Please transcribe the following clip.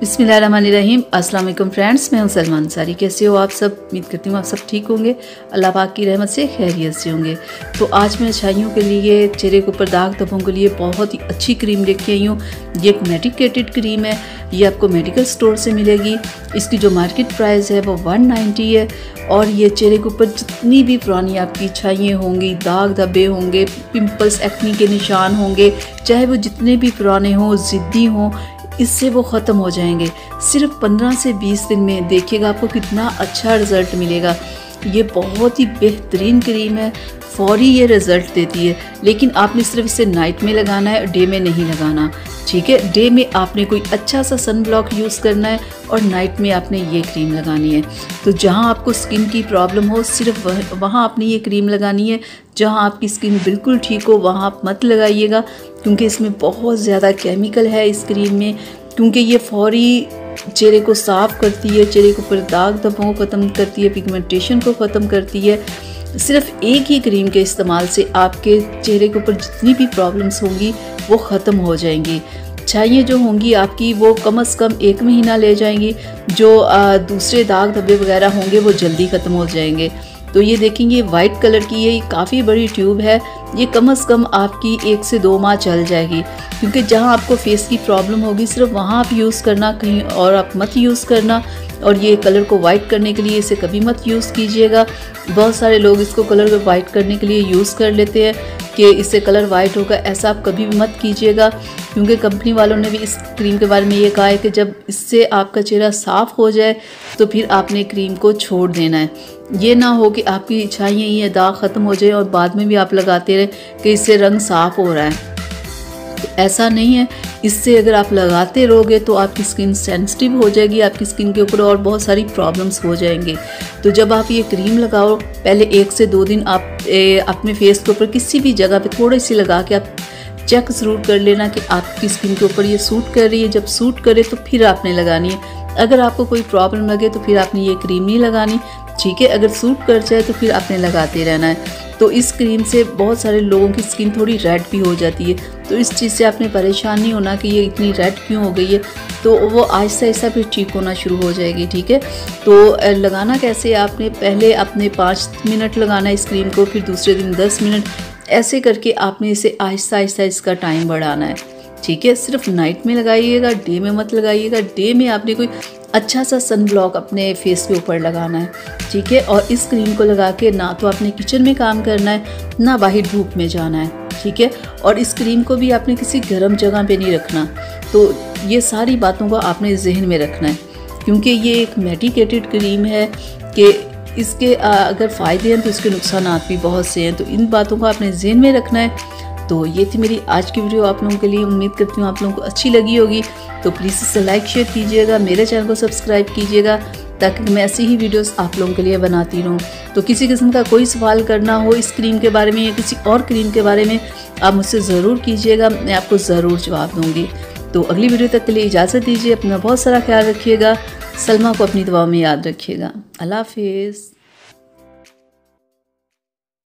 बिस्मिल्लाहिर्रहमानिर्रहीम। अस्सलाम वालेकुम फ्रेंड्स, मैं हूं सलमा अंसारी। कैसे हो आप सब? उम्मीद करती हूँ आप सब ठीक होंगे, अल्लाह पाक की रहमत से खैरियत से होंगे। तो आज मैं अच्छाइयों के लिए, चेहरे के ऊपर दाग धब्बों के लिए बहुत ही अच्छी क्रीम लेके आई हूँ। ये एक मेडिकेटेड क्रीम है, ये आपको मेडिकल स्टोर से मिलेगी। इसकी जो मार्केट प्राइस है वो 190 है। और ये चेहरे के ऊपर जितनी भी पुरानी आपकी छाइयाँ होंगी, दाग धब्बे होंगे, पिंपल्स, एक्ने के निशान होंगे, चाहे वो जितने भी पुराने हों, ज़िद्दी हों, इससे वो ख़त्म हो जाएंगे। सिर्फ 15 से 20 दिन में देखिएगा आपको कितना अच्छा रिज़ल्ट मिलेगा। ये बहुत ही बेहतरीन क्रीम है, फौरी ये रिज़ल्ट देती है। लेकिन आपने सिर्फ इसे नाइट में लगाना है, डे में नहीं लगाना, ठीक है। डे में आपने कोई अच्छा सा सन ब्लॉक यूज़ करना है और नाइट में आपने ये क्रीम लगानी है। तो जहाँ आपको स्किन की प्रॉब्लम हो, सिर्फ वहाँ आपने ये क्रीम लगानी है। जहाँ आपकी स्किन बिल्कुल ठीक हो वहाँ आप मत लगाइएगा, क्योंकि इसमें बहुत ज़्यादा केमिकल है इस क्रीम में। क्योंकि ये फौरी चेहरे को साफ़ करती है, चेहरे के ऊपर दाग धब्बों को ख़त्म करती है, पिगमेंटेशन को ख़त्म करती है। सिर्फ एक ही क्रीम के इस्तेमाल से आपके चेहरे के ऊपर जितनी भी प्रॉब्लम्स होंगी वो ख़त्म हो जाएंगी। छाइयाँ जो होंगी आपकी वो कम से कम 1 महीना ले जाएंगी। जो दूसरे दाग धब्बे वगैरह होंगे वो जल्दी ख़त्म हो जाएंगे। तो ये देखेंगे वाइट कलर की है, ये काफ़ी बड़ी ट्यूब है। ये कम से कम आपकी 1 से 2 माह चल जाएगी। क्योंकि जहाँ आपको फेस की प्रॉब्लम होगी सिर्फ वहाँ आप यूज़ करना, कहीं और आप मत यूज़ करना। और ये कलर को वाइट करने के लिए इसे कभी मत यूज़ कीजिएगा। बहुत सारे लोग इसको कलर को वाइट करने के लिए यूज़ कर लेते हैं कि इससे कलर वाइट होगा। ऐसा आप कभी भी मत कीजिएगा, क्योंकि कंपनी वालों ने भी इस क्रीम के बारे में ये कहा है कि जब इससे आपका चेहरा साफ़ हो जाए तो फिर आपने क्रीम को छोड़ देना है। ये ना हो कि आपकी छाइयाँ ये दाग ख़त्म हो जाए और बाद में भी आप लगाते रहें कि इससे रंग साफ़ हो रहा है। तो ऐसा नहीं है। इससे अगर आप लगाते रहोगे तो आपकी स्किन सेंसिटिव हो जाएगी, आपकी स्किन के ऊपर और बहुत सारी प्रॉब्लम्स हो जाएंगी। तो जब आप ये क्रीम लगाओ, पहले 1 से 2 दिन आप अपने फेस के ऊपर किसी भी जगह पे थोड़ी सी लगा के आप चेक ज़रूर कर लेना कि आपकी स्किन के ऊपर ये सूट कर रही है। जब सूट करे तो फिर आपने लगानी है। अगर आपको कोई प्रॉब्लम लगे तो फिर आपने ये क्रीम नहीं लगानी, ठीक है। अगर सूट कर जाए तो फिर आपने लगाते रहना है। तो इस क्रीम से बहुत सारे लोगों की स्किन थोड़ी रेड भी हो जाती है। तो इस चीज़ से आपने परेशान नहीं होना कि ये इतनी रेड क्यों हो गई है। तो वो आहिस्ता आहिस्ता फिर ठीक होना शुरू हो जाएगी, ठीक है। तो लगाना कैसे, आपने पहले अपने 5 मिनट लगाना है इस क्रीम को, फिर दूसरे दिन 10 मिनट, ऐसे करके आपने इसे आहिस्ता आहिस्ता इसका टाइम बढ़ाना है, ठीक है। सिर्फ नाइट में लगाइएगा, डे में मत लगाइएगा। डे में आपने कोई अच्छा सा सन ब्लॉक अपने फेस के ऊपर लगाना है, ठीक है। और इस क्रीम को लगा के ना तो आपने किचन में काम करना है, ना बाहर धूप में जाना है, ठीक है। और इस क्रीम को भी आपने किसी गर्म जगह पे नहीं रखना। तो ये सारी बातों को आपने जहन में रखना है, क्योंकि ये एक मेडिकेटेड क्रीम है कि इसके अगर फ़ायदे हैं तो इसके नुकसान भी बहुत से हैं। तो इन बातों को आपने जहन में रखना है। तो ये थी मेरी आज की वीडियो आप लोगों के लिए। उम्मीद करती हूँ आप लोगों को अच्छी लगी होगी। तो प्लीज़ इसे लाइक शेयर कीजिएगा, मेरे चैनल को सब्सक्राइब कीजिएगा, ताकि मैं ऐसी ही वीडियोस आप लोगों के लिए बनाती रहूँ। तो किसी किस्म का कोई सवाल करना हो इस क्रीम के बारे में या किसी और क्रीम के बारे में, आप मुझसे ज़रूर कीजिएगा, मैं आपको ज़रूर जवाब दूँगी। तो अगली वीडियो तक के लिए इजाज़त दीजिए। अपना बहुत सारा ख्याल रखिएगा। सलमा को अपनी दुआ में याद रखिएगा। अल्लाह हाफिज़।